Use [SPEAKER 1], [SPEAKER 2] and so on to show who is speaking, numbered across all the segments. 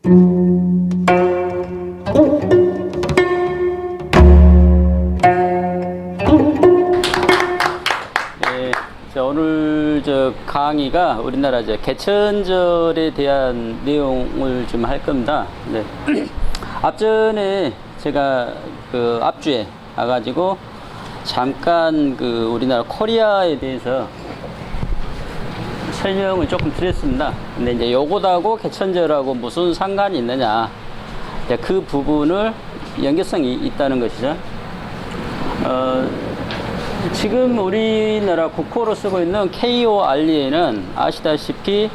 [SPEAKER 1] 오늘 강의가 우리나라 개천절에 대한 내용을 좀 할 겁니다. 네. 앞전에 제가 앞주에 와가지고 잠깐 우리나라 코리아에 대해서 설명을 조금 드렸습니다. 근데 이제 요것하고 개천절하고 무슨 상관이 있느냐, 그 부분을 연계성이 있다는 것이죠. 지금 우리나라 국호로 쓰고 있는 KORE는 아시다시피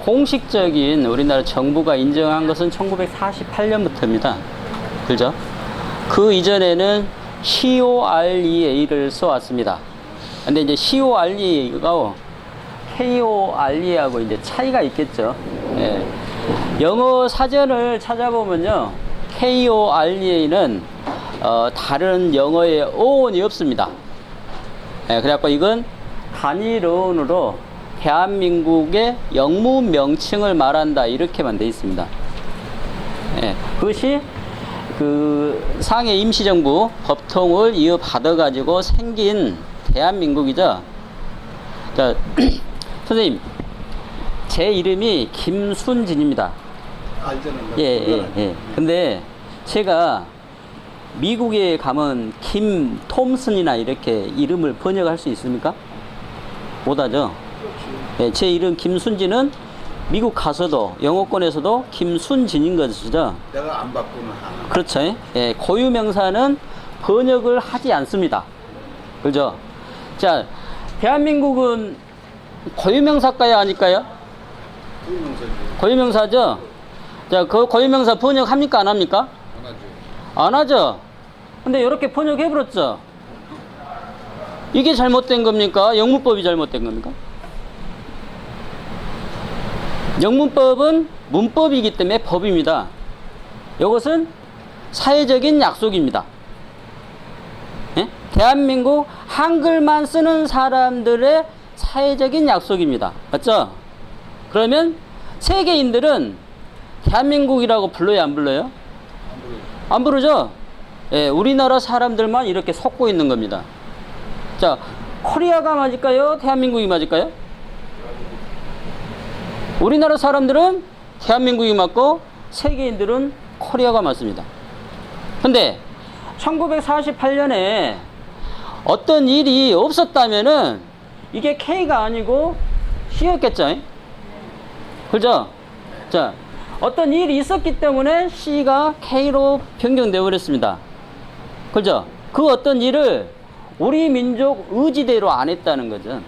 [SPEAKER 1] 공식적인 우리나라 정부가 인정한 것은 1948년부터입니다. 그죠? 그 이전에는 COREA를 써왔습니다. 근데 이제 COREA가 KORE하고 이제 차이가 있겠죠. 예. 영어 사전을 찾아보면요, KOREA는 다른 영어에 어원이 없습니다. 예, 그래갖고 이건 단일어원으로 대한민국의 영무 명칭을 말한다, 이렇게만 돼 있습니다. 예, 그것이 상해 임시정부 법통을 이어받아 가지고 생긴 대한민국이죠. 자, 선생님, 제 이름이 김순진입니다. 예. 근데 제가 미국에 가면 김 톰슨이나 이렇게 이름을 번역할 수 있습니까? 못하죠. 예, 제 이름 김순진은 미국 가서도 영어권에서도 김순진인 것이죠.
[SPEAKER 2] 내가 안 바꾸는 하나.
[SPEAKER 1] 그렇죠. 예, 고유명사는 번역을 하지 않습니다. 그죠? 자, 대한민국은 고유명사일까요, 아닐까요? 고유명사죠. 자, 그 고유명사 번역합니까, 안 합니까? 안 하죠. 근데 이렇게 번역해버렸죠. 이게 잘못된 겁니까? 영문법이 잘못된 겁니까? 영문법은 문법이기 때문에 법입니다. 이것은 사회적인 약속입니다. 예? 대한민국 한글만 쓰는 사람들의 사회적인 약속입니다. 맞죠? 그러면 세계인들은 대한민국이라고 불러요, 안 불러요? 안 부르죠? 예, 우리나라 사람들만 이렇게 속고 있는 겁니다. 자, 코리아가 맞을까요? 대한민국이 맞을까요? 우리나라 사람들은 대한민국이 맞고 세계인들은 코리아가 맞습니다. 근데 1948년에 어떤 일이 없었다면은 이게 K가 아니고 C였겠죠? 그죠? 자, 어떤 일이 있었기 때문에 C가 K로 변경되어 버렸습니다. 그죠? 그 어떤 일을 우리 민족 의지대로 안 했다는 거죠.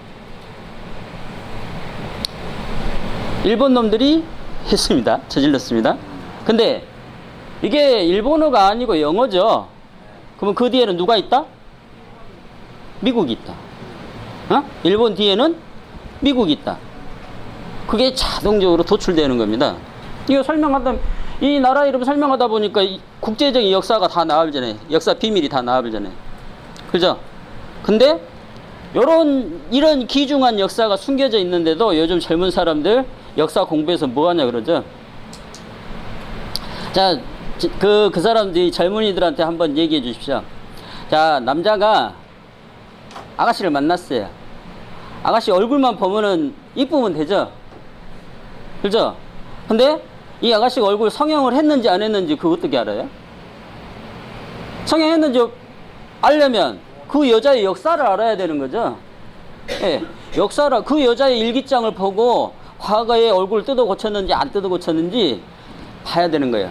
[SPEAKER 1] 일본 놈들이 했습니다. 저질렀습니다. 근데 이게 일본어가 아니고 영어죠. 그러면 그 뒤에는 누가 있다? 미국이 있다. 일본 뒤에는 미국이 있다. 그게 자동적으로 도출되는 겁니다. 이거 이 나라 이름 설명하다 보니까 국제적인 역사가 다 나와버리잖아요. 역사 비밀이 다 나와버리잖아요. 그죠? 근데 이런 귀중한 역사가 숨겨져 있는데도 요즘 젊은 사람들 역사 공부해서 뭐 하냐 그러죠? 자, 그 사람들이 젊은이들한테 한번 얘기해 주십시오. 자, 남자가 아가씨를 만났어요. 아가씨 얼굴만 보면은 이쁘면 되죠? 그죠? 근데 이 아가씨가 얼굴 성형을 했는지 안 했는지 그거 어떻게 알아요? 성형했는지 알려면 그 여자의 역사를 알아야 되는 거죠. 예, 그 여자의 일기장을 보고 과거에 얼굴 뜯어 고쳤는지 안 뜯어 고쳤는지 봐야 되는 거예요.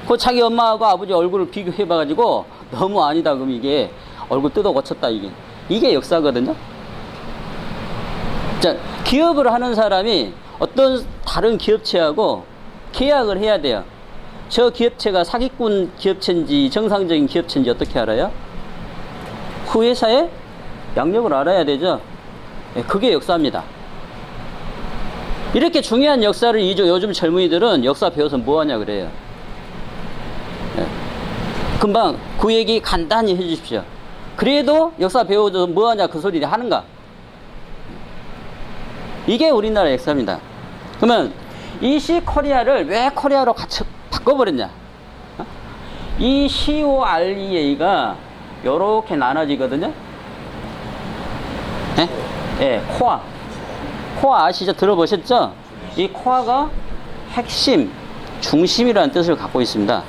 [SPEAKER 1] 그 자기 엄마하고 아버지 얼굴을 비교해 봐가지고 너무 아니다 그럼 이게 얼굴 뜯어 고쳤다 이게 역사거든요. 자, 기업을 하는 사람이 어떤 다른 기업체하고 계약을 해야 돼요. 저 기업체가 사기꾼 기업체인지 정상적인 기업체인지 어떻게 알아요? 그 회사의 양력을 알아야 되죠. 그게 역사입니다. 이렇게 중요한 역사를 요즘 젊은이들은 역사 배워서 뭐하냐 그래요. 금방 그 얘기 간단히 해주십시오. 그래도 역사 배워서 뭐하냐 그 소리를 하는가. 이게 우리나라 역사입니다. 그러면 이 C 코리아를 왜 코리아로 같이 바꿔버렸냐? 이 COREA가 요렇게 나눠지거든요. 예? 예, 코어. 코어 아시죠? 들어보셨죠? 이 코어가 핵심, 중심이라는 뜻을 갖고 있습니다.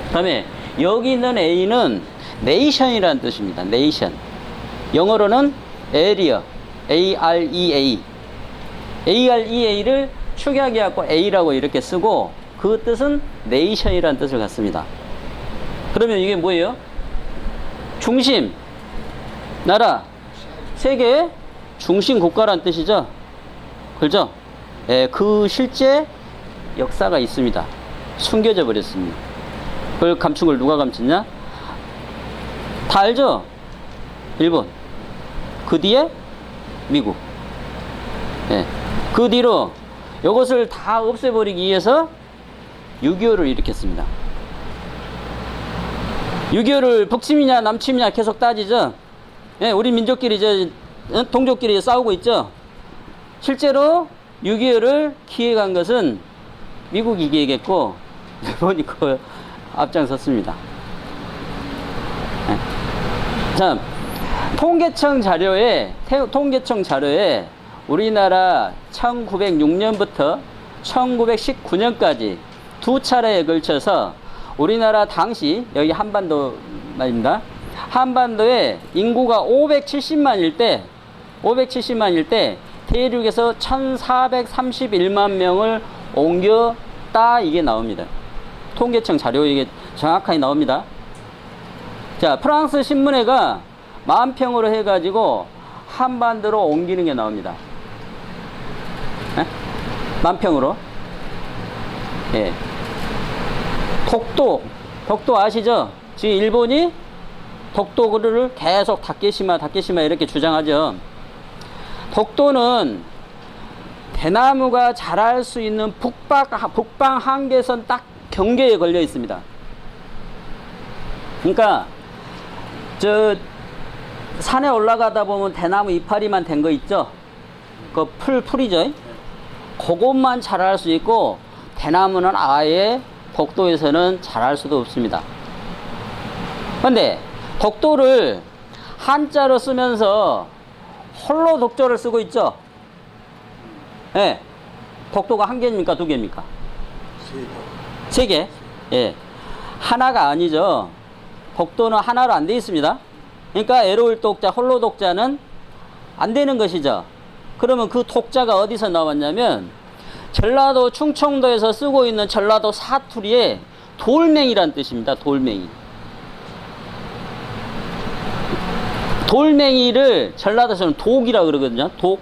[SPEAKER 1] 그 다음에 여기 있는 A는 네이션이라는 뜻입니다. 네이션. 영어로는 area, AREA. AREA를 축약해갖고 A라고 이렇게 쓰고 그 뜻은 네이션이라는 뜻을 갖습니다. 그러면 이게 뭐예요? 중심, 나라, 세계 중심 국가라는 뜻이죠. 그렇죠? 예, 그 실제 역사가 있습니다. 숨겨져 버렸습니다. 그걸 감춘 걸 누가 감췄냐? 다 알죠? 일본. 그 뒤에 미국. 예. 그 뒤로 이것을 다 없애버리기 위해서 6.25를 일으켰습니다. 6.25를 북침이냐 남침이냐 계속 따지죠. 예, 우리 민족끼리 동족끼리 싸우고 있죠. 실제로 6.25를 기획한 것은 미국이 기획했고 일본이 그 앞장섰습니다. 예. 자, 통계청 자료에 우리나라 1906년부터 1919년까지 두 차례에 걸쳐서 우리나라 당시 여기 한반도 말입니다. 한반도에 인구가 570만일 때 대륙에서 1431만 명을 옮겼다 이게 나옵니다. 통계청 자료 이게 정확하게 나옵니다. 자, 프랑스 신문회가 만평으로 해가지고 한반도로 옮기는 게 나옵니다. 에? 만평으로. 예. 독도 아시죠? 지금 일본이 독도를 계속 다케시마 이렇게 주장하죠. 독도는 대나무가 자랄 수 있는 북방 한계선 딱 경계에 걸려 있습니다. 그러니까 저 산에 올라가다 보면 대나무 이파리만 된 거 있죠? 그 풀이죠? 그것만 자랄 수 있고 대나무는 아예 독도에서는 자랄 수도 없습니다. 그런데 독도를 한자로 쓰면서 홀로 독조를 쓰고 있죠? 예. 네. 독도가 한 개입니까? 두 개입니까? 세 개. 예. 하나가 아니죠. 독도는 하나로 안 되어 있습니다. 그러니까 에로울 독자, 홀로 독자는 안 되는 것이죠. 그러면 그 독자가 어디서 나왔냐면 전라도 충청도에서 쓰고 있는 전라도 사투리에 돌멩이란 뜻입니다. 돌멩이. 돌멩이를 전라도에서는 독이라 그러거든요. 독.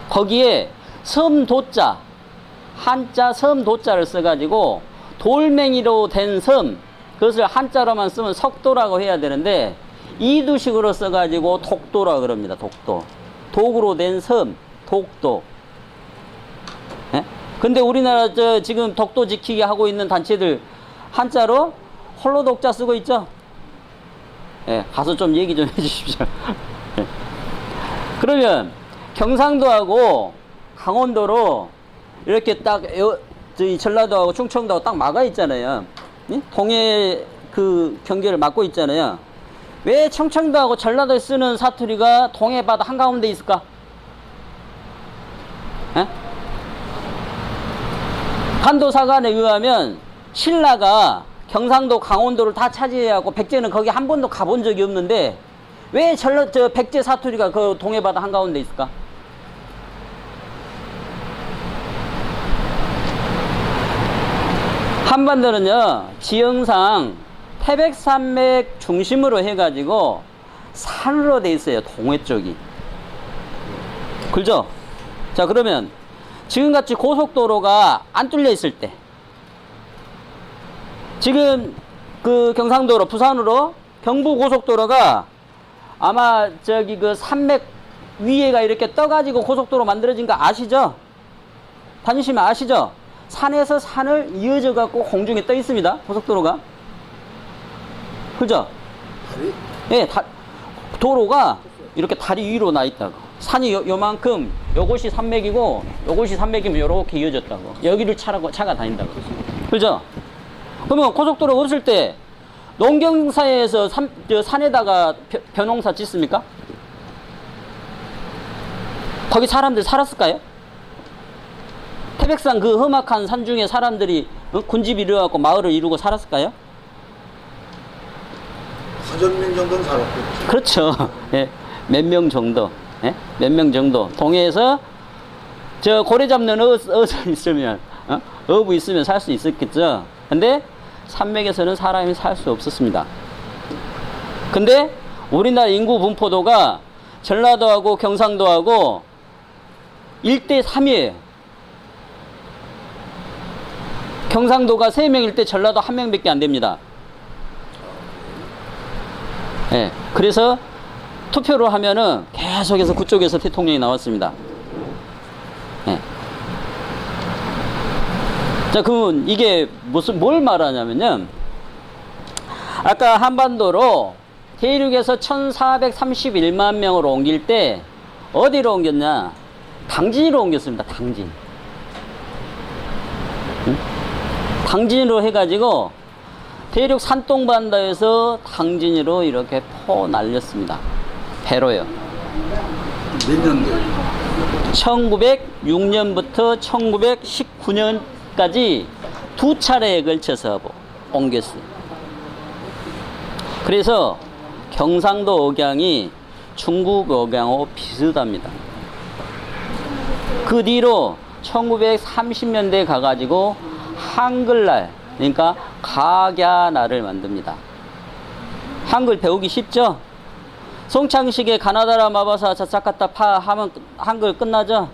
[SPEAKER 1] 거기에 섬도자, 한자 섬도자를 써가지고 돌멩이로 된 섬, 그것을 한자로만 쓰면 석도라고 해야 되는데 이두식으로 써가지고 독도라 그럽니다. 독도. 독으로 된 섬, 독도. 예? 근데 우리나라 지금 독도 지키게 하고 있는 단체들 한자로 홀로 독자 쓰고 있죠? 예, 가서 좀 얘기 좀 해주십시오. 예. 그러면 경상도하고 강원도로 이렇게 딱 저희 전라도하고 충청도하고 딱 막아 있잖아요. 예? 동해 그 경계를 막고 있잖아요. 왜 충청도하고 전라도에 쓰는 사투리가 동해 바다 한가운데 있을까? 예? 한도사관에 의하면 신라가 경상도 강원도를 다 차지해갖고 백제는 거기 한 번도 가본 적이 없는데 왜 백제 사투리가 그 동해 바다 한가운데 있을까? 한반도는요 지형상 태백산맥 중심으로 해가지고 산으로 돼 있어요. 동해 쪽이. 그죠? 자, 그러면 지금같이 고속도로가 안 뚫려 있을 때 지금 그 경상도로 부산으로 경부 고속도로가 아마 저기 그 산맥 위에가 이렇게 떠가지고 고속도로 만들어진 거 아시죠? 다니시면 아시죠? 산에서 산을 이어져 갖고 공중에 떠 있습니다. 고속도로가. 그죠? 예, 도로가 이렇게 다리 위로 나 있다고. 산이 요만큼, 요것이 산맥이고 요것이 산맥이면 요렇게 이어졌다고. 여기를 차가 다닌다고. 그죠? 그러면 고속도로 없을 때 농경사에서 산에다가 벼농사 짓습니까? 거기 사람들 살았을까요? 태백산 그 험악한 산 중에 사람들이 군집 이루어갖고 마을을 이루고 살았을까요?
[SPEAKER 2] 4,000명 정도는 살았겠죠.
[SPEAKER 1] 그렇죠. 예, 몇 명 정도. 예? 몇 명 정도. 동해에서 저 고래 잡는 어선 있으면, 어부 있으면 살 수 있었겠죠. 근데 산맥에서는 사람이 살 수 없었습니다. 근데 우리나라 인구 분포도가 전라도하고 경상도하고 1대 3이에요. 경상도가 3명일 때 전라도 1명밖에 안 됩니다. 예, 그래서 투표를 하면은 계속해서 그쪽에서 대통령이 나왔습니다. 예. 자, 그러면 이게 뭘 말하냐면요. 아까 한반도로 대륙에서 1431만 명으로 옮길 때 어디로 옮겼냐? 당진으로 옮겼습니다. 당진. 응? 당진으로 해가지고 대륙 산동반도에서 당진으로 이렇게 퍼 날렸습니다. 배로요.
[SPEAKER 2] 몇 년도에?
[SPEAKER 1] 1906년부터 1919년까지 두 차례에 걸쳐서 옮겼어요. 그래서 경상도 억양이 중국 억양하고 비슷합니다. 그 뒤로 1930년대에 가가지고 한글날, 그러니까 각야날을 만듭니다. 한글 배우기 쉽죠? 송창식의 가나다라 마바사 자차카타 파 하면 한글 끝나죠?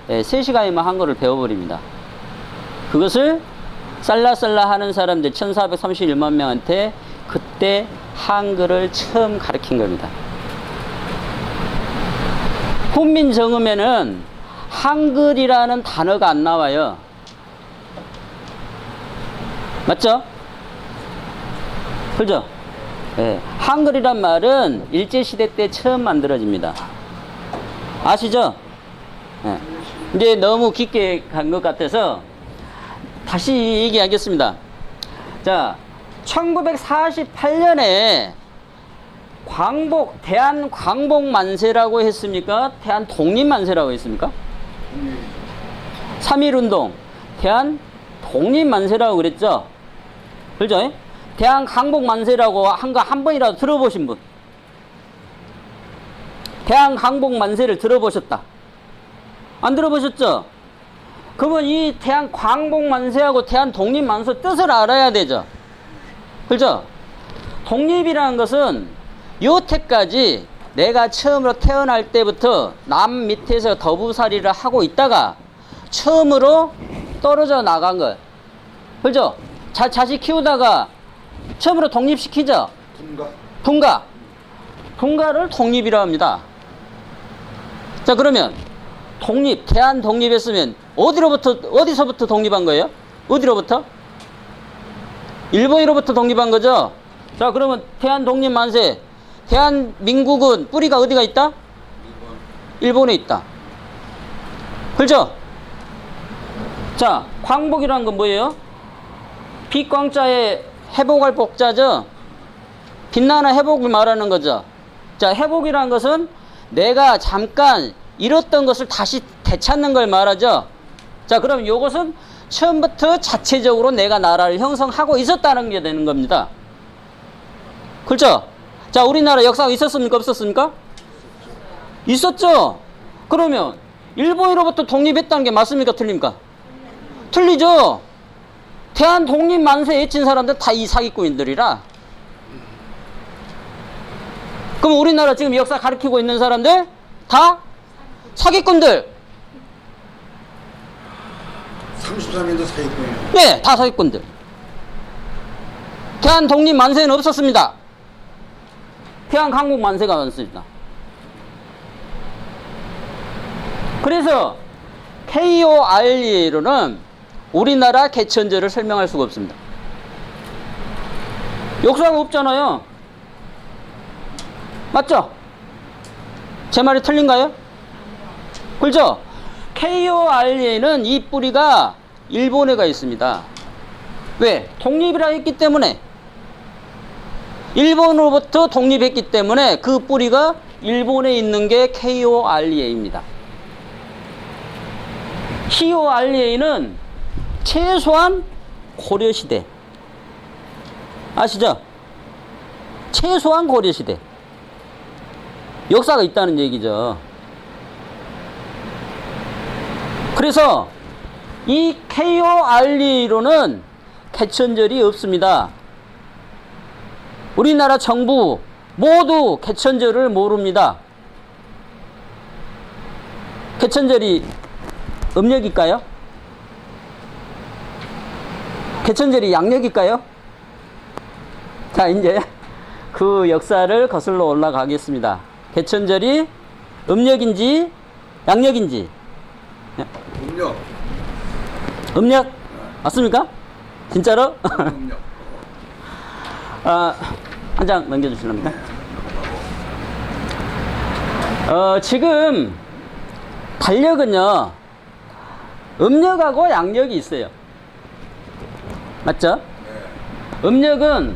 [SPEAKER 1] 네, 3시간이면 한글을 배워버립니다. 그것을 쌀라쌀라 하는 사람들 1431만 명한테 그때 한글을 처음 가르친 겁니다. 훈민정음에는 한글이라는 단어가 안 나와요. 맞죠? 그죠? 네. 한글이란 말은 일제시대 때 처음 만들어집니다. 아시죠? 네. 이제 너무 깊게 간 것 같아서 다시 얘기하겠습니다. 자, 1948년에 대한 광복 만세라고 했습니까? 대한 독립 만세라고 했습니까? 3.1운동, 대한 독립 만세라고 그랬죠? 그죠? 대한 광복 만세라고 한 거 한 번이라도 들어보신 분? 대한 광복 만세를 들어보셨다? 안 들어보셨죠? 그러면 이 대한 광복 만세하고 대한 독립 만세 뜻을 알아야 되죠? 그죠? 독립이라는 것은 여태까지 내가 처음으로 태어날 때부터 남 밑에서 더부살이를 하고 있다가 처음으로 떨어져 나간 것. 그죠? 자식 키우다가 처음으로 독립시키죠? 분가를 독립이라고 합니다. 자, 그러면 대한 독립했으면 어디서부터 독립한 거예요? 어디로부터? 일본으로부터 독립한 거죠? 자, 그러면 대한 독립 만세, 대한민국은 뿌리가 어디가 있다? 일본에 있다. 그렇죠? 자, 광복이라는 건 뭐예요? 빛광자에 회복할 복자죠? 빛나는 회복을 말하는 거죠. 자, 회복이라는 것은 내가 잠깐 잃었던 것을 다시 되찾는 걸 말하죠. 자, 그럼 이것은 처음부터 자체적으로 내가 나라를 형성하고 있었다는 게 되는 겁니다. 그렇죠? 자, 우리나라 역사가 있었습니까? 없었습니까? 있었죠? 그러면 일본으로부터 독립했다는 게 맞습니까? 틀립니까? 틀리죠? 대한 독립 만세 외친 사람들 다 이 사기꾼들이라. 그럼 우리나라 지금 역사 가르치고 있는 사람들 다 사기꾼들.
[SPEAKER 2] 33년도 사기꾼이에요.
[SPEAKER 1] 네, 다 사기꾼들. 대한 독립 만세는 없었습니다. 대한 강국 만세가 많습니다. 그래서 KORE로는 우리나라 개천절을 설명할 수가 없습니다. 역사가 없잖아요. 맞죠? 제 말이 틀린가요? 그렇죠? KORA는 이 뿌리가 일본에 가 있습니다. 왜? 독립이라 했기 때문에. 일본으로부터 독립했기 때문에 그 뿌리가 일본에 있는 게 KORA입니다. KORA는 최소한 고려시대. 아시죠? 최소한 고려시대. 역사가 있다는 얘기죠. 그래서 이 KORA로는 개천절이 없습니다. 우리나라 정부 모두 개천절을 모릅니다. 개천절이 음력일까요? 개천절이 양력일까요? 자, 이제 그 역사를 거슬러 올라가겠습니다. 개천절이 음력인지 양력인지.
[SPEAKER 2] 음력.
[SPEAKER 1] 음력? 맞습니까? 진짜로?
[SPEAKER 2] 음력.
[SPEAKER 1] 한 장 넘겨주실랍니까? 지금 달력은요, 음력하고 양력이 있어요. 맞죠? 음력은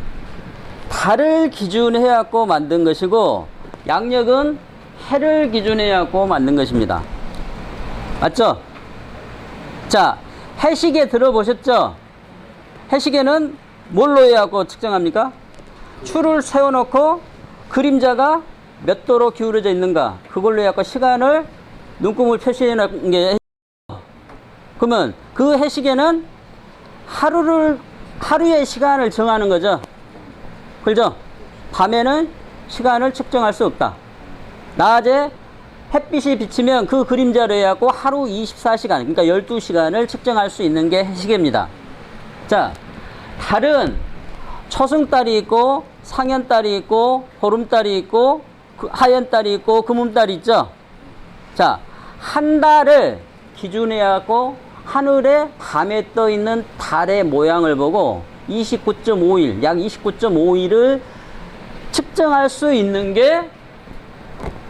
[SPEAKER 1] 달을 기준해갖고 만든 것이고, 양력은 해를 기준해갖고 만든 것입니다. 맞죠? 자, 해시계 들어보셨죠? 해시계는 뭘로 해갖고 측정합니까? 추를 세워놓고 그림자가 몇 도로 기울어져 있는가, 그걸로 해갖고 시간을 눈금을 표시해 놓은 게 해시계죠. 그러면 그 해시계는 하루의 시간을 정하는 거죠. 그죠? 밤에는 시간을 측정할 수 없다. 낮에 햇빛이 비치면 그 그림자로 해갖고 하루 24시간, 그러니까 12시간을 측정할 수 있는 게 해시계입니다. 자, 달은 초승달이 있고 상현달이 있고 보름달이 있고 하현달이 있고 금음달이 있죠. 자, 한 달을 기준해 갖고 하늘에 밤에 떠 있는 달의 모양을 보고 29.5일, 약 29.5일을 측정할 수 있는 게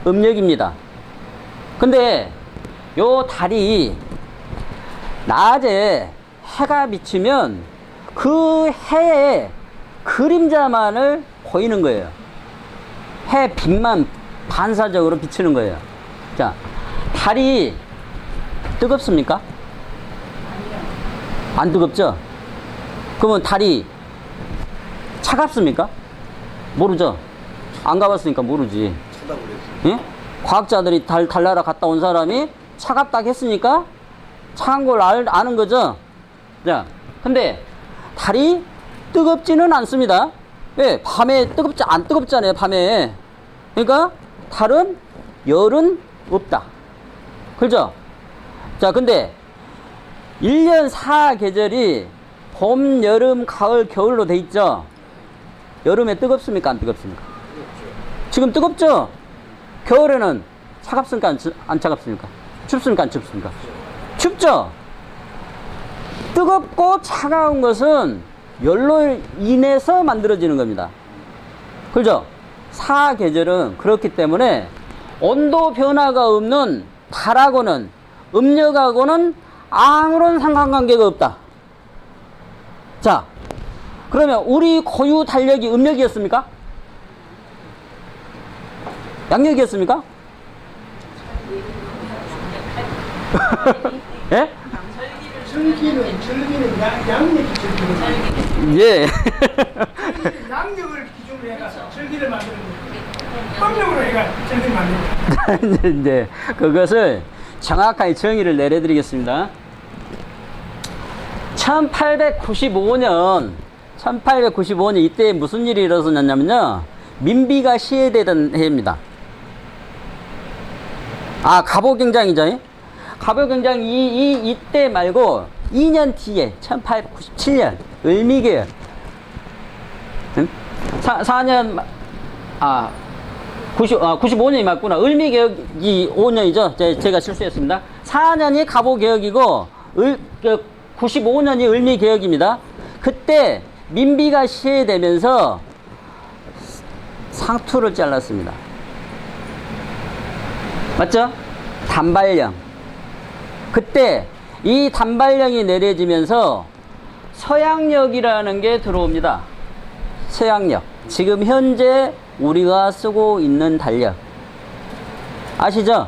[SPEAKER 1] 음력입니다. 근데 요 달이 낮에 해가 비치면 그 해의 그림자만을 보이는 거예요. 해 빛만 반사적으로 비치는 거예요. 자, 달이 뜨겁습니까? 안 뜨겁죠? 그러면 달이 차갑습니까? 모르죠? 안 가봤으니까 모르지. 예? 과학자들이 달나라 갔다 온 사람이 차갑다 했으니까 차가운 걸 아는 거죠? 자, 근데 달이 뜨겁지는 않습니다. 왜? 밤에 안 뜨겁잖아요, 밤에. 그러니까 달은 열은 없다. 그렇죠? 자, 근데 1년 4계절이 봄, 여름, 가을, 겨울로 돼 있죠? 여름에 뜨겁습니까? 안 뜨겁습니까? 지금 뜨겁죠? 겨울에는 차갑습니까? 안 차갑습니까? 춥습니까? 안 춥습니까? 춥죠? 뜨겁고 차가운 것은 열로 인해서 만들어지는 겁니다. 그죠? 사계절은 그렇기 때문에 온도 변화가 없는 달하고는 음력하고는 아무런 상관관계가 없다. 자, 그러면 우리 고유 달력이 음력이었습니까? 양력이었습니까? 예?
[SPEAKER 3] 절기는 양력이 절기는
[SPEAKER 1] 예.
[SPEAKER 3] 양력을 기준으로 해서 절기를 만드는 거예요. 음력으로 해가 절기를 만드는 거예요.
[SPEAKER 1] 이제 그것을 정확하게 정의를 내려드리겠습니다. 1895년 이때 무슨 일이 일어났냐면요, 민비가 시해되던 해입니다. 갑오경장이죠. 갑오경장이 이때 말고 2년 뒤에 1897년 을미계열 4년 95년이 맞구나. 을미개혁이 5년이죠. 제가 실수했습니다. 4년이 갑오개혁이고 95년이 을미개혁입니다. 그때 민비가 시해되면서 상투를 잘랐습니다. 맞죠? 단발령. 그때 이 단발령이 내려지면서 서양력이라는 게 들어옵니다. 서양력. 지금 현재 우리가 쓰고 있는 달력. 아시죠?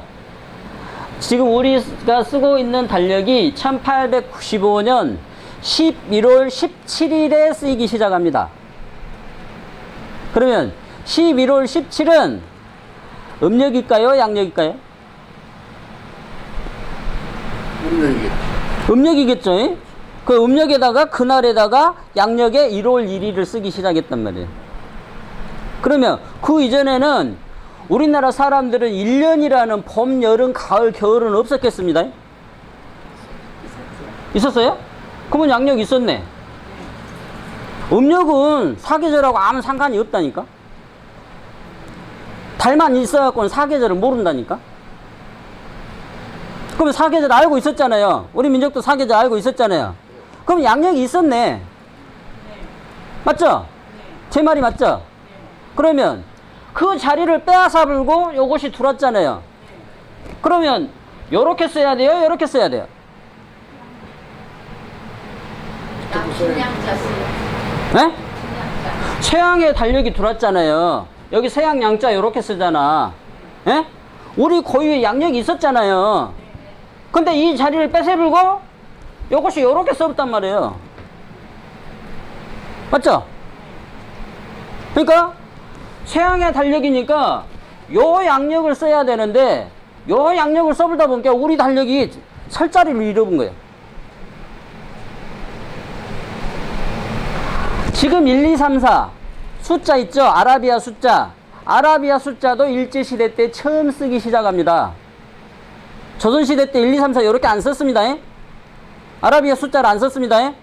[SPEAKER 1] 지금 우리가 쓰고 있는 달력이 1895년 11월 17일에 쓰이기 시작합니다. 그러면 11월 17일은 음력일까요? 양력일까요?
[SPEAKER 2] 음력이겠죠.
[SPEAKER 1] 음력이겠죠? 그 음력에다가 그날에다가 양력에 1월 1일을 쓰기 시작했단 말이에요. 그러면 그 이전에는 우리나라 사람들은 1년이라는 봄, 여름, 가을, 겨울은 없었겠습니다. 있었어요? 그러면 양력 있었네. 음력은 사계절하고 아무 상관이 없다니까. 달만 있어갖고는 사계절을 모른다니까. 그럼 사계절 알고 있었잖아요. 우리 민족도 사계절 알고 있었잖아요. 그럼 양력이 있었네. 맞죠? 제 말이 맞죠? 그러면 그 자리를 빼앗아 불고 요것이 들어왔잖아요. 그러면 요렇게 써야 돼요? 요렇게 써야 돼요? 네? 서양의 달력이 들어왔잖아요. 여기 서양 양자 요렇게 쓰잖아. 예? 우리 고유의 양력이 있었잖아요. 근데 이 자리를 뺏어불고 요것이 요렇게 써봤단 말이에요. 맞죠? 그러니까 서양의 달력이니까 요 양력을 써야 되는데 요 양력을 써보다 보니까 우리 달력이 설 자리를 잃어본 거예요. 지금 1, 2, 3, 4 숫자 있죠? 아라비아 숫자. 아라비아 숫자도 일제시대 때 처음 쓰기 시작합니다. 조선시대 때 1, 2, 3, 4 이렇게 안 썼습니다. 아라비아 숫자를 안 썼습니다.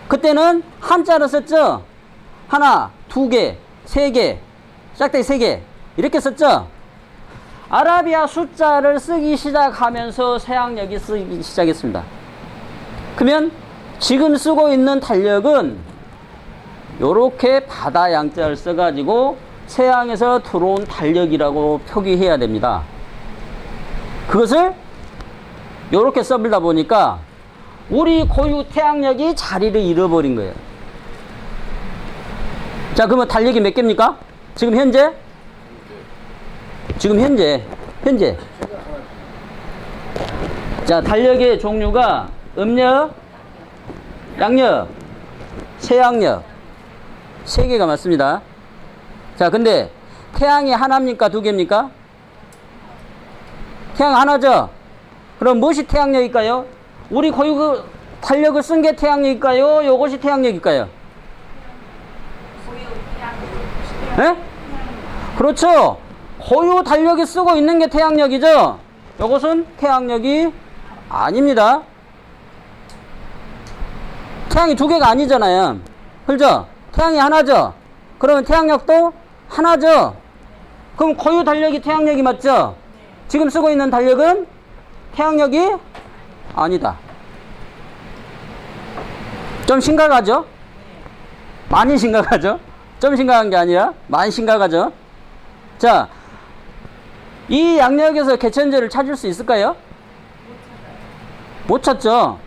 [SPEAKER 1] 그때는 한자로 썼죠? 하나, 두 개, 세 개, 짝대기 세 개 이렇게 썼죠? 아라비아 숫자를 쓰기 시작하면서 서양력이 쓰기 시작했습니다. 그러면 지금 쓰고 있는 달력은 요렇게 바다 양자를 써가지고 서양에서 들어온 달력이라고 표기해야 됩니다. 그것을 요렇게 써보다 보니까 우리 고유 태양력이 자리를 잃어버린 거예요. 자, 그러면 달력이 몇 개입니까? 지금 현재? 지금 현재. 자, 달력의 종류가 음력, 양력, 서양력 3개가 맞습니다. 자, 근데 태양이 하나입니까? 2개입니까? 태양 하나죠? 그럼 무엇이 태양력일까요? 우리 고유 그 달력을 쓴 게 태양력일까요? 요것이 태양력일까요? 네? 그렇죠. 고유 달력에 쓰고 있는 게 태양력이죠. 요것은 태양력이 아닙니다. 태양이 2개가 아니잖아요. 그렇죠? 태양이 하나죠. 그러면 태양력도 하나죠. 그럼 고유 달력이 태양력이 맞죠? 지금 쓰고 있는 달력은 태양력이 아니다. 좀 심각하죠? 많이 심각하죠? 좀 심각한 게 아니라 많이 심각하죠? 자, 이 양력에서 개천절을 찾을 수 있을까요? 못 찾죠?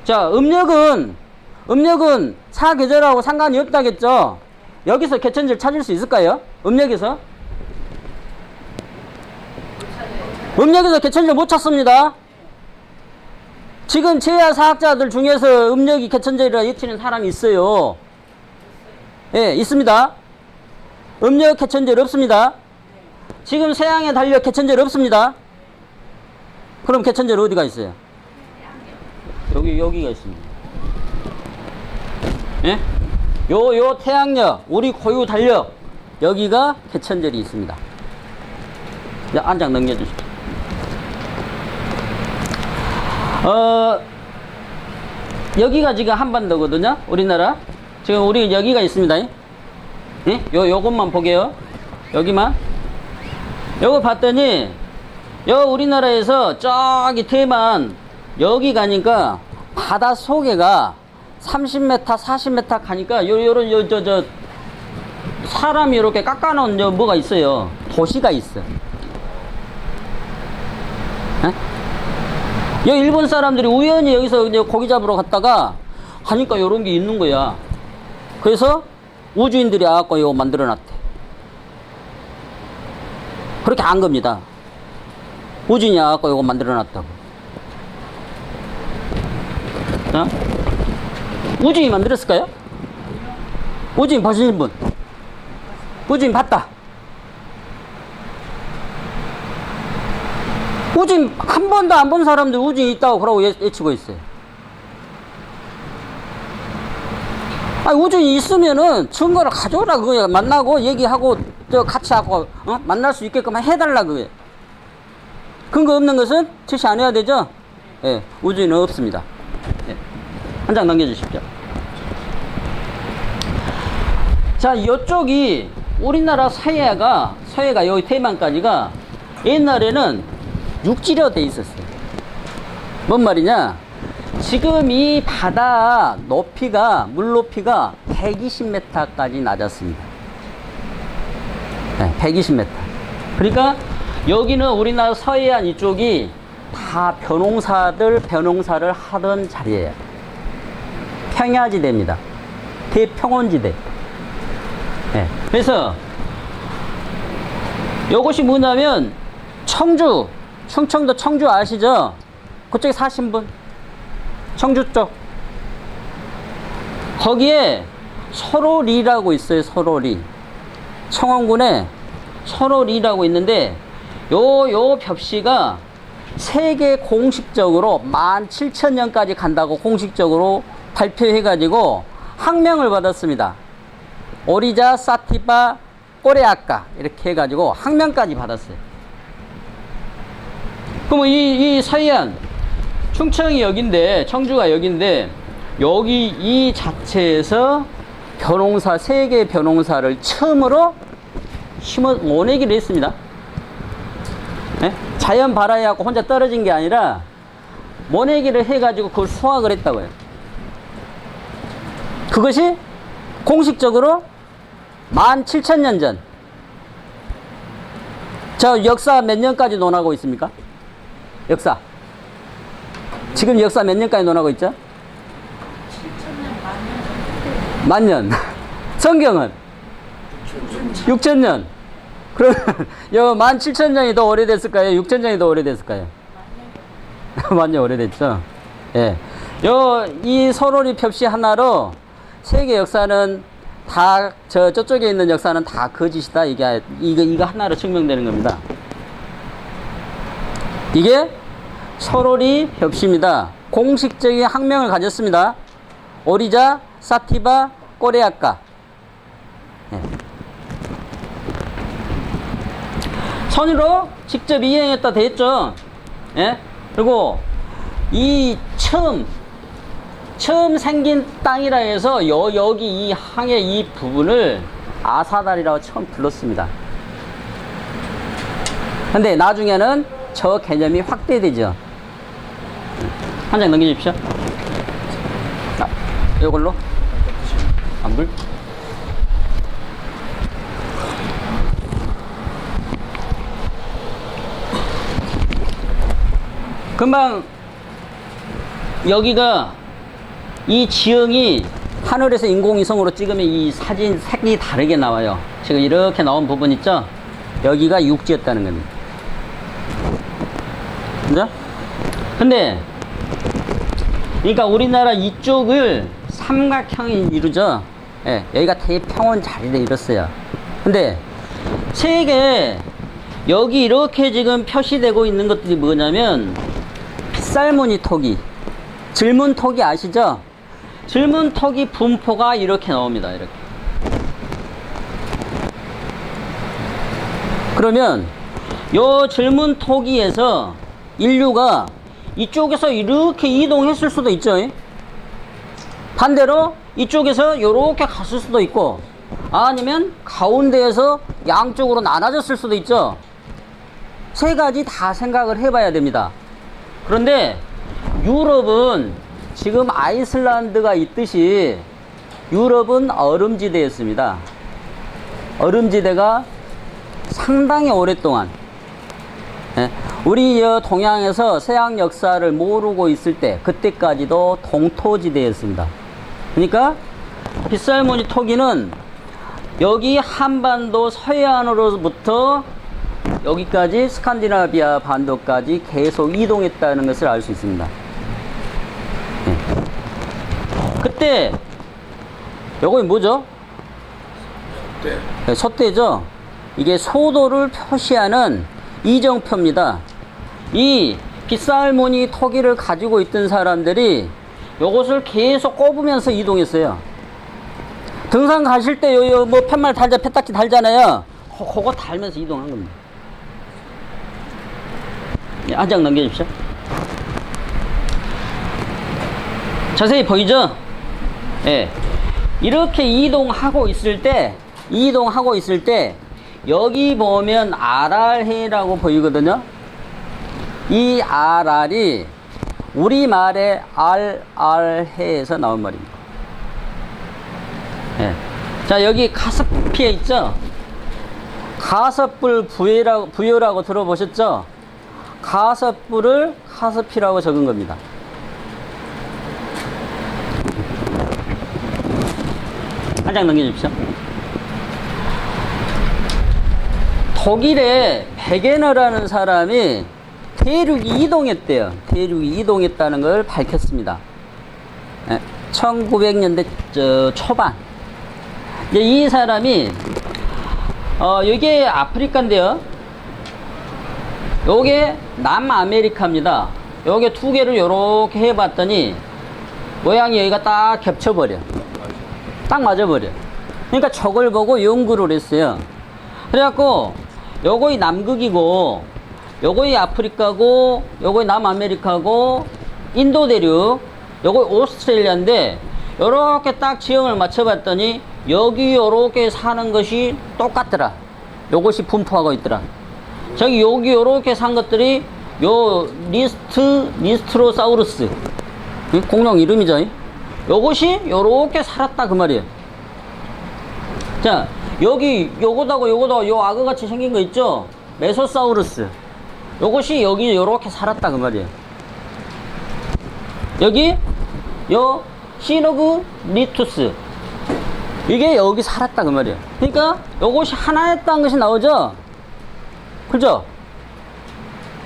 [SPEAKER 1] 자, 음력은 사계절하고 상관이 없다겠죠? 여기서 개천절 찾을 수 있을까요? 음력에서? 음력에서 개천절 못 찾습니다. 지금 제야사학자들 중에서 음력이 개천절이라 여치는 사람이 있어요. 예, 있습니다. 음력 개천절 없습니다. 지금 서양에 달력 개천절 없습니다. 그럼 개천절 어디가 있어요? 여기가 있습니다. 예? 요 태양력, 우리 고유 달력, 여기가 개천절이 있습니다. 자, 한 장 넘겨주십시오. 여기가 지금 한반도거든요. 우리나라. 지금 우리 여기가 있습니다. 예? 요것만 보게요. 여기만. 요거 봤더니, 우리나라에서 저기 대만, 여기 가니까 바다 속에가 30m, 40m 가니까 요런 사람이 이렇게 깎아놓은 뭐가 있어요. 도시가 있어. 예? 여기 일본 사람들이 우연히 여기서 이제 고기 잡으러 갔다가 하니까 요런 게 있는 거야. 그래서 우주인들이 와갖고 이거 만들어 놨대. 그렇게 한 겁니다. 우주인이 와갖고 이거 만들어 놨다고. 어? 우주인이 만들었을까요? 우주인 보시는 분? 우주인 봤다. 우주인 한 번도 안 본 사람들 우주인 있다고 그러고 외치고 있어요. 아니, 우주인 있으면은 증거를 가져오라 그거야. 만나고 얘기하고 저 같이 하고 만날 수 있게끔 해달라 그거야. 근거 없는 것은 제시 안 해야 되죠? 예, 우주인은 없습니다. 예. 한 장 넘겨주십시오. 자, 이쪽이 우리나라 서해가 여기 대만까지가 옛날에는 육지로 돼 있었어요. 뭔 말이냐? 지금 이 바다 높이가, 물 높이가 120m까지 낮았습니다. 네, 120m. 그러니까 여기는 우리나라 서해안 이쪽이 다 벼농사를 하던 자리예요. 평야지대입니다. 대평원지대. 네. 그래서 이것이 뭐냐면 충청도 청주 아시죠? 그쪽에 사신 분, 청주 쪽. 거기에 설월리라고 있어요. 설월리. 청원군에 설월리라고 있는데 요 벽시가 세계 공식적으로 17,000년까지 간다고 공식적으로 발표해가지고 학명을 받았습니다. 오리자 사티바 꼬레아까 이렇게 해가지고 학명까지 받았어요. 그럼 이 서해안 충청이 여긴데, 청주가 여긴데, 여기 이 자체에서 세계 벼농사를 처음으로 모내기를 했습니다. 네? 자연 발화해갖고 혼자 떨어진 게 아니라 모내기를 해가지고 그걸 수확을 했다고요. 그것이 공식적으로 17,000년 전. 저 역사 몇 년까지 논하고 있습니까? 역사. 지금 역사 몇 년까지 논하고 있죠? 1000년. 성경은? 6,000년. 그러면, 17,000년이 더 오래됐을까요? 6,000년이 더 오래됐을까요? 많이 오래됐죠? 예. 이 설월리 벽시 하나로 세계 역사는 다, 저쪽에 있는 역사는 다 거짓이다. 이거 하나로 증명되는 겁니다. 이게 설월리 벽시입니다. 공식적인 학명을 가졌습니다. 오리자 사티바 꼬레아까. 예. 선으로 직접 이행했다 됐죠. 예? 그리고 이 처음 생긴 땅이라 해서 여기 이 항의 이 부분을 아사달이라고 처음 불렀습니다. 근데 나중에는 저 개념이 확대되죠. 한 장 넘겨주십시오. 자, 이걸로 물. 금방 여기가 이 지형이 하늘에서 인공위성으로 찍으면 이 사진 색이 다르게 나와요. 지금 이렇게 나온 부분 있죠? 여기가 육지였다는 겁니다. 그죠? 근데 그러니까 우리나라 이쪽을 삼각형이 이루죠. 예, 여기가 대평원 자리를 이뤘어요. 근데 세계 여기 이렇게 지금 표시되고 있는 것들이 뭐냐면 빗살무늬 토기, 질문 토기 아시죠? 질문 토기 분포가 이렇게 나옵니다. 이렇게. 그러면 요 질문 토기에서 인류가 이쪽에서 이렇게 이동했을 수도 있죠. 반대로 이쪽에서 이렇게 갔을 수도 있고, 아니면 가운데에서 양쪽으로 나눠졌을 수도 있죠. 세 가지 다 생각을 해봐야 됩니다. 그런데 유럽은 지금 아이슬란드가 있듯이 유럽은 얼음지대였습니다. 얼음지대가 상당히 오랫동안, 예, 우리 동양에서 서양 역사를 모르고 있을 때 그때까지도 동토지대였습니다. 그러니까 빗살무늬 토기는 여기 한반도 서해안으로부터 여기까지 스칸디나비아 반도까지 계속 이동했다는 것을 알 수 있습니다. 네. 그때 요거 뭐죠?
[SPEAKER 2] 네.
[SPEAKER 1] 네, 소대죠. 이게 소도를 표시하는 이정표입니다. 이 빗살무늬 토기를 가지고 있던 사람들이 요것을 계속 꼽으면서 이동했어요. 등산 가실 때 뭐 팻말 달자, 페딱지 달잖아요. 그거 달면서 이동한 겁니다. 네, 한 장 넘겨주십시오. 자세히 보이죠? 예. 이렇게 이동하고 있을 때 여기 보면 RR해라고 보이거든요. 이 RR이 우리말의 RR해에서 나온 말입니다. 예. 자, 여기 카스피에 있죠? 가섭불 부여라고 들어보셨죠? 가섭불을 카스피라고 적은 겁니다. 한 장 넘겨주십시오. 독일의 베게너라는 사람이 대륙이 이동했대요. 대륙이 이동했다는 걸 밝혔습니다. 1900년대 초반. 이제 이 사람이 이게 아프리카인데요. 요게 남아메리카입니다. 요게 두 개를 요렇게 해봤더니 모양이 여기가 딱 겹쳐버려. 딱 맞아버려. 그러니까 저걸 보고 연구를 했어요. 그래갖고 요거이 남극이고 요거이 아프리카고 요거이 남아메리카고 인도 대륙 요거이 오스트레일리아인데 요렇게 딱 지형을 맞춰봤더니 여기 요렇게 사는 것이 똑같더라. 요것이 분포하고 있더라. 저기 여기 요렇게 산 것들이 요 니스트로사우루스 공룡 이름이죠. 요것이 요렇게 살았다 그 말이에요. 자, 여기 요거다고 요 악어같이 생긴 거 있죠? 메소사우루스. 요것이 여기 요렇게 살았다 그 말이에요. 여기 요 시노그리투스 이게 여기 살았다 그 말이에요. 그러니까 요것이 하나였다는 것이 나오죠. 그죠?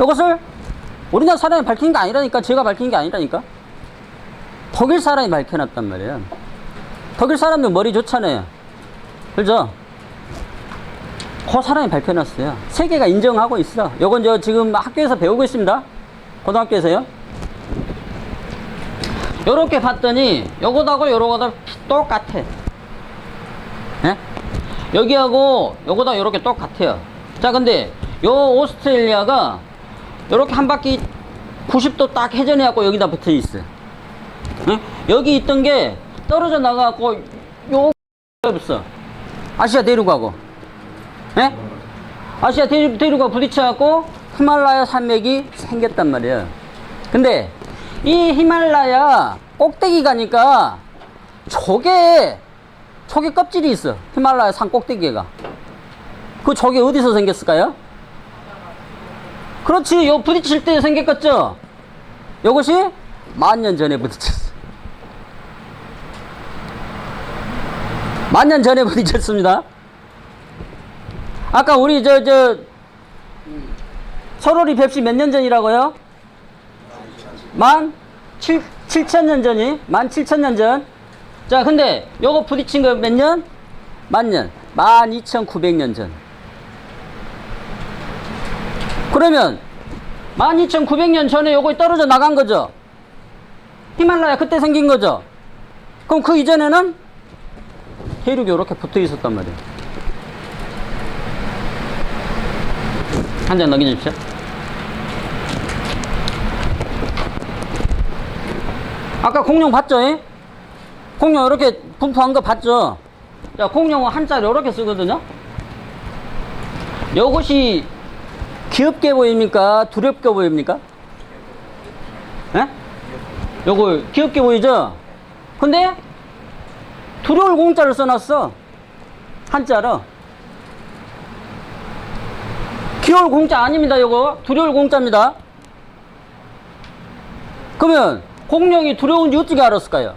[SPEAKER 1] 요것을 우리나라 사람이 밝힌 게 아니라니까. 제가 밝힌 게 아니라니까. 독일 사람이 밝혀놨단 말이에요. 독일 사람들 머리 좋잖아요. 그죠? 그 사람이 밝혀놨어요. 세계가 인정하고 있어. 요건 저 지금 학교에서 배우고 있습니다. 고등학교에서요. 요렇게 봤더니 요거하고 요거하고 똑같아. 예? 여기하고 요거다 요렇게 똑같아요. 자, 근데 요 오스트레일리아가 요렇게 한 바퀴 90도 딱 회전해 갖고 여기다 붙어 있어. 예? 여기 있던 게 떨어져 나가 갖고 요 없어. 아시아 대륙하고. 예? 아시아 대륙하고 부딪혀 갖고 히말라야 산맥이 생겼단 말이에요. 근데 이 히말라야 꼭대기 가니까 조개 껍질이 있어. 히말라야 산 꼭대기가. 그 조개 어디서 생겼을까요? 그렇지. 요 부딪힐 때 생겼겠죠? 요것이 10,000년 전에 부딪혔어. 10,000년 전에 부딪혔습니다. 아까 우리 서로리 뵙시 몇 년 전이라고요? 17,000년 전이? 17,000년 전. 자, 근데 요거 부딪힌 거 몇 년? 10,000년. 12,900년 전. 그러면 12,900년 전에 요거 떨어져 나간 거죠? 히말라야 그때 생긴 거죠? 그럼 그 이전에는 대륙이 이렇게 붙어 있었단 말이에요. 한 장 넘겨주십시오. 아까 공룡 봤죠? 예? 공룡 이렇게 분포한 거 봤죠? 자, 공룡은 한자를 이렇게 쓰거든요? 이것이 귀엽게 보입니까? 두렵게 보입니까? 예? 요거 귀엽게 보이죠? 근데 두려울 공자를 써놨어. 한자로. 기울 공짜 아닙니다. 요거 두려울 공짜입니다. 그러면 공룡이 두려운지 어떻게 알았을까요?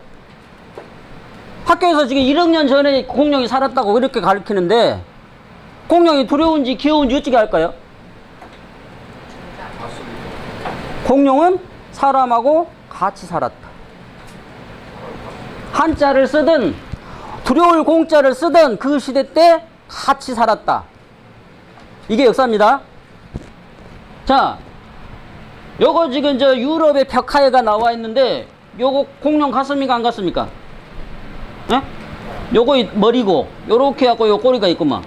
[SPEAKER 1] 학교에서 지금 1억 년 전에 공룡이 살았다고 그렇게 가르치는데 공룡이 두려운지 귀여운지 어떻게 알까요? 공룡은 사람하고 같이 살았다. 한자를 쓰든 두려울 공자를 쓰든 그 시대 때 같이 살았다. 이게 역사입니다. 자, 요거 지금 저 유럽의 벽화에가 나와 있는데 요거 공룡 같습니까 안 같습니까? 예? 요거 머리고 요렇게 하고 요 꼬리가 있구만.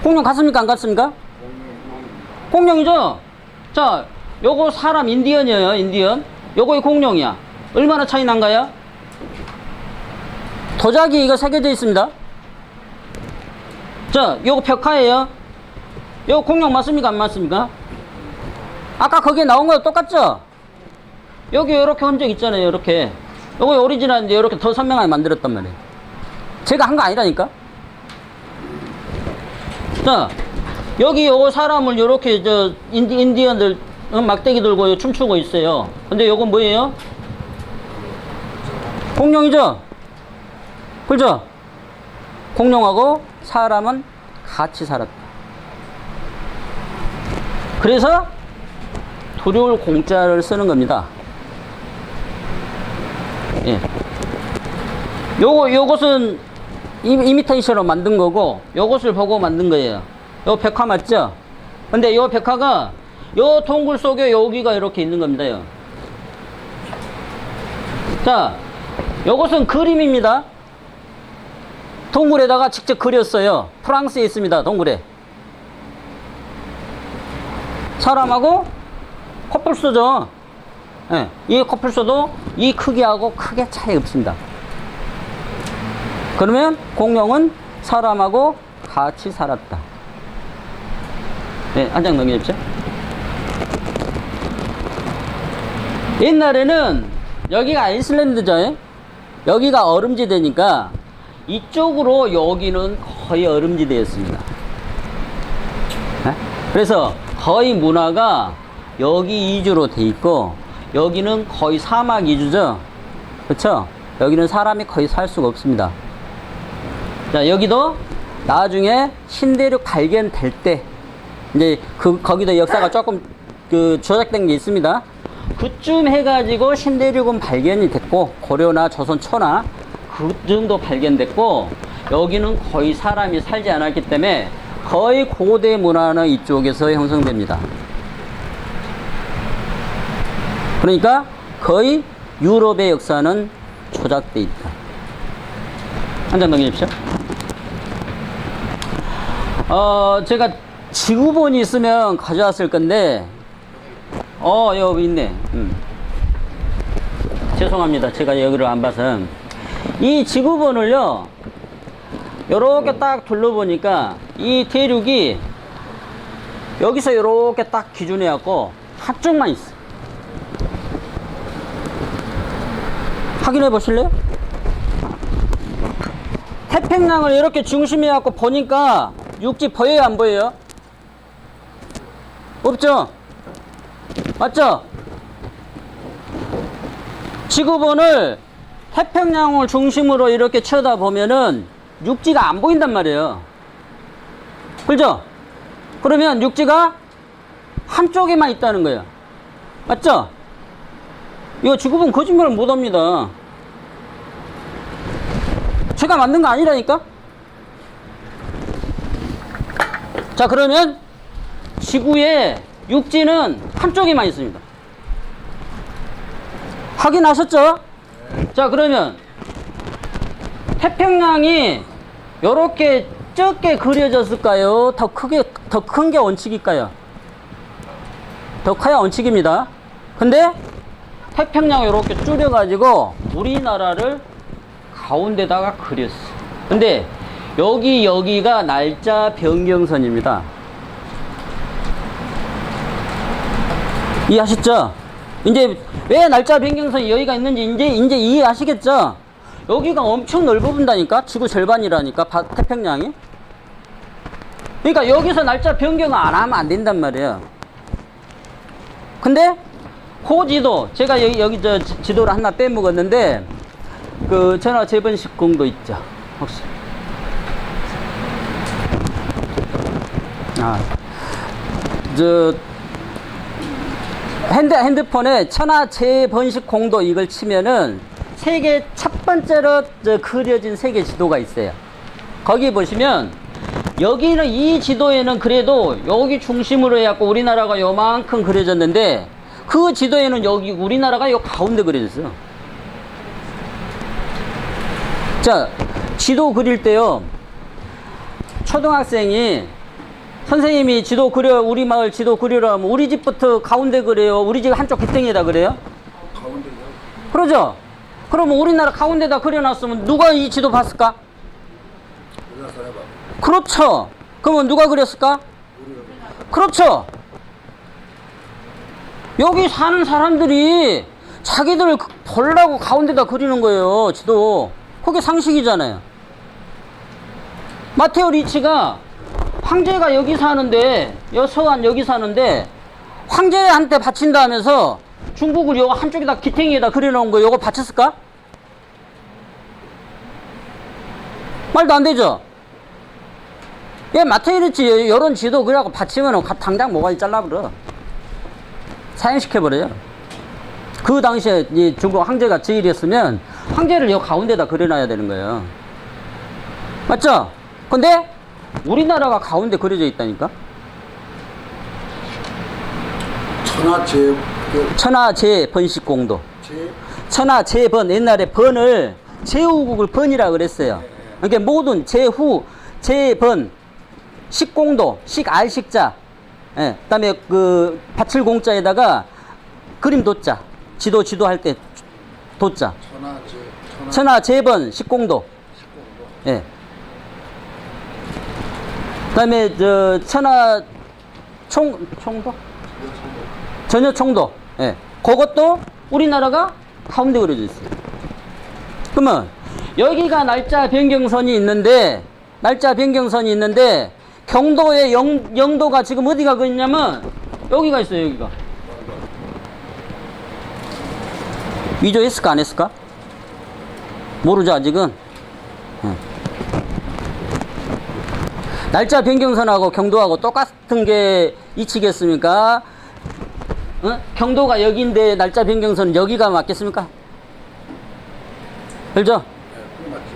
[SPEAKER 1] 공룡 같습니까 안 같습니까? 공룡이죠. 자, 요거 사람 인디언이에요. 인디언. 요거의 공룡이야. 얼마나 차이 난가요? 도자기 이거 새겨져 있습니다. 자, 요거 벽화예요. 요거 공룡 맞습니까 안 맞습니까? 아까 거기에 나온 거랑 똑같죠? 여기 요렇게 흔적 있잖아요. 요렇게. 요거 오리지널인데 요렇게 더 선명하게 만들었단 말이에요. 제가 한 거 아니라니까? 자, 여기 요거 사람을 요렇게 저 인디언들 막대기 들고 춤추고 있어요. 근데 요건 뭐예요? 공룡이죠? 그죠? 공룡하고 사람은 같이 살았다. 그래서 두려울 공자를 쓰는 겁니다. 예. 요것은 이미테이션으로 만든 거고, 요것을 보고 만든 거예요. 요 벽화 맞죠? 근데 요 벽화가 요 동굴 속에 여기가 이렇게 있는 겁니다. 요. 자, 요것은 그림입니다. 동굴에다가 직접 그렸어요. 프랑스에 있습니다. 동굴에. 사람하고 코뿔소죠. 예, 이 코뿔소도 이 크기하고 크게 차이 없습니다. 그러면 공룡은 사람하고 같이 살았다. 네, 한 장 넘겨주십시오. 옛날에는 여기가 아이슬란드죠. 여기가 얼음지대니까 이쪽으로 여기는 거의 얼음지대였습니다. 네? 그래서 거의 문화가 여기 위주로 돼 있고 여기는 거의 사막 위주죠. 그렇죠? 여기는 사람이 거의 살 수가 없습니다. 자, 여기도 나중에 신대륙 발견될 때 이제 거기도 역사가 조금 조작된 게 있습니다. 그쯤 해가지고 신대륙은 발견이 됐고 고려나 조선 초나 그 정도 발견됐고 여기는 거의 사람이 살지 않았기 때문에 거의 고대 문화는 이쪽에서 형성됩니다. 그러니까 거의 유럽의 역사는 조작돼 있다. 한 장 넘겨주십시오. 제가 지구본이 있으면 가져왔을 건데 여기 있네. 죄송합니다. 제가 여기를 안 봐서. 이 지구본을요 요렇게 딱 둘러보니까 이 대륙이 여기서 요렇게 딱 기준해 갖고 한쪽만 있어. 확인해 보실래요? 태평양을 이렇게 중심해 갖고 보니까 육지 보여요 안 보여요? 없죠? 맞죠? 지구본을 태평양을 중심으로 이렇게 쳐다보면은 육지가 안 보인단 말이에요. 그죠? 그러면 육지가 한쪽에만 있다는 거예요. 맞죠? 이거 지구본 거짓말을 못 합니다. 제가 만든 거 아니라니까? 자, 그러면 지구의 육지는 한쪽에만 있습니다. 확인하셨죠? 자, 그러면 태평양이 이렇게 적게 그려졌을까요? 더 큰 게 원칙일까요? 더 커야 원칙입니다. 근데 태평양을 이렇게 줄여가지고 우리나라를 가운데다가 그렸어. 근데 여기가 날짜 변경선입니다. 이해하셨죠? 이제 왜 날짜 변경선이 여기가 있는지 이제 이해하시겠죠? 여기가 엄청 넓어본다니까? 지구 절반이라니까, 태평양이. 그러니까 여기서 날짜 변경을 안 하면 안 된단 말이에요. 근데 그 지도, 제가 여기 저 지도를 하나 빼먹었는데, 그 전화 재번식 공도 있죠. 혹시? 핸드폰에 천하 재번식 공도 이걸 치면은 세계 첫 번째로 그려진 세계 지도가 있어요. 거기 보시면 여기는 이 지도에는 그래도 여기 중심으로 해갖고 우리나라가 요만큼 그려졌는데 그 지도에는 여기 우리나라가 요 가운데 그려졌어요. 자, 지도 그릴 때요. 초등학생이 선생님이 지도 그려, 우리 마을 지도 그리라 하면 우리 집부터 가운데 그래요? 우리 집 한쪽 깃덩이에다 그래요?
[SPEAKER 2] 가운데요.
[SPEAKER 1] 그러죠? 그러면 우리나라 가운데다 그려놨으면 누가 이 지도 봤을까?
[SPEAKER 2] 우리나라 사람 봐.
[SPEAKER 1] 그렇죠. 그러면 누가 그렸을까? 그렇죠. 여기 사는 사람들이 자기들 보려고 가운데다 그리는 거예요, 지도. 그게 상식이잖아요. 마테오 리치가 황제가 여기 사는데, 서한 여기 사는데, 황제한테 바친다 하면서 중국을 요거 한쪽에다 기탱이에다 그려놓은 거 요거 바쳤을까? 말도 안 되죠? 예, 마테오 리치 요런 지도 그래갖고 바치면은 당장 모가지 잘라버려. 사형시켜버려요. 그 당시에 이 중국 황제가 제일이었으면 황제를 요 가운데다 그려놔야 되는 거예요. 맞죠? 근데 우리나라가 가운데 그려져 있다니까? 천하재번식공도. 천하재번, 옛날에 번을 제후국을 번이라 그랬어요. 그러니까 모든 제후, 재번, 식공도, 식알식자, 예, 그 다음에 그 밭을 공자에다가 그림 도자, 지도할 때 도자. 천하재번, 식공도. 예. 그 다음에 총도? 전혀총도. 예. 그것도 우리나라가 가운데 그려져 있어요. 그러면 여기가 날짜 변경선이 있는데 경도의 영도가 지금 어디가 있냐면 여기가 있어요. 여기가 위조했을까 안 했을까? 모르죠 아직은. 날짜 변경선하고 경도하고 똑같은 게 이치겠습니까? 경도가 여기인데 날짜 변경선은 여기가 맞겠습니까? 알죠?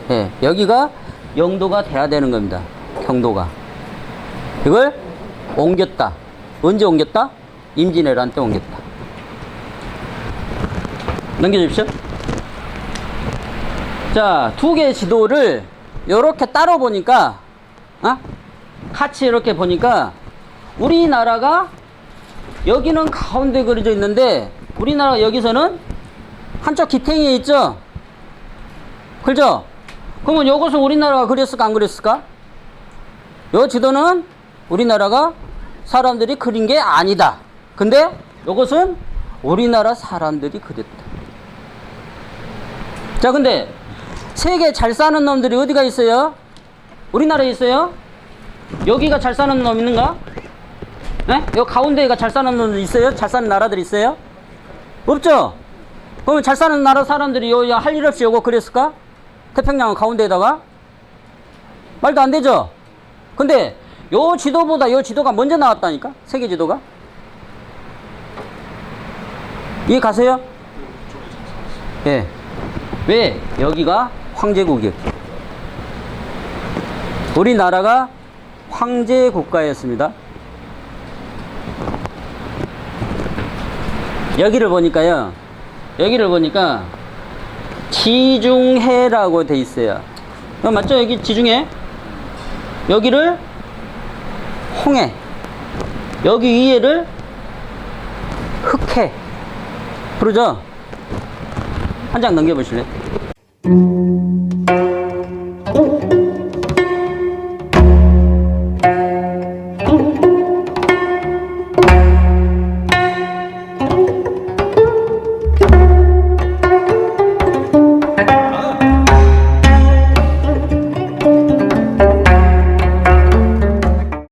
[SPEAKER 1] 네, 여기가 영도가 돼야 되는 겁니다. 경도가. 이걸 옮겼다. 언제 옮겼다? 임진왜란 때 옮겼다. 넘겨주십시오. 자, 두 개의 지도를 이렇게 따로 보니까, 같이 이렇게 보니까 우리나라가 여기는 가운데 그려져 있는데 우리나라 여기서는 한쪽 기탱이에 있죠? 그죠? 그러면 이것은 우리나라가 그렸을까 안 그렸을까? 이 지도는 우리나라가 사람들이 그린 게 아니다. 근데 이것은 우리나라 사람들이 그렸다. 자, 근데 세계 잘 사는 놈들이 어디가 있어요? 우리나라에 있어요? 여기가 잘 사는 놈 있는가? 네? 여기 가운데가 잘 사는 놈들 있어요? 잘 사는 나라들 있어요? 없죠? 그러면 잘 사는 나라 사람들이 요 할 일 없이 요거 그랬을까? 태평양 가운데에다가? 말도 안 되죠? 근데 요 지도보다 요 지도가 먼저 나왔다니까? 세계 지도가? 이해 가세요? 예. 왜? 여기가 황제국이었기. 우리나라가 황제 국가였습니다. 여기를 보니까 지중해라고 돼 있어요. 맞죠? 여기 지중해. 여기를 홍해. 여기 위에를 흑해. 그러죠? 한 장 넘겨보실래요?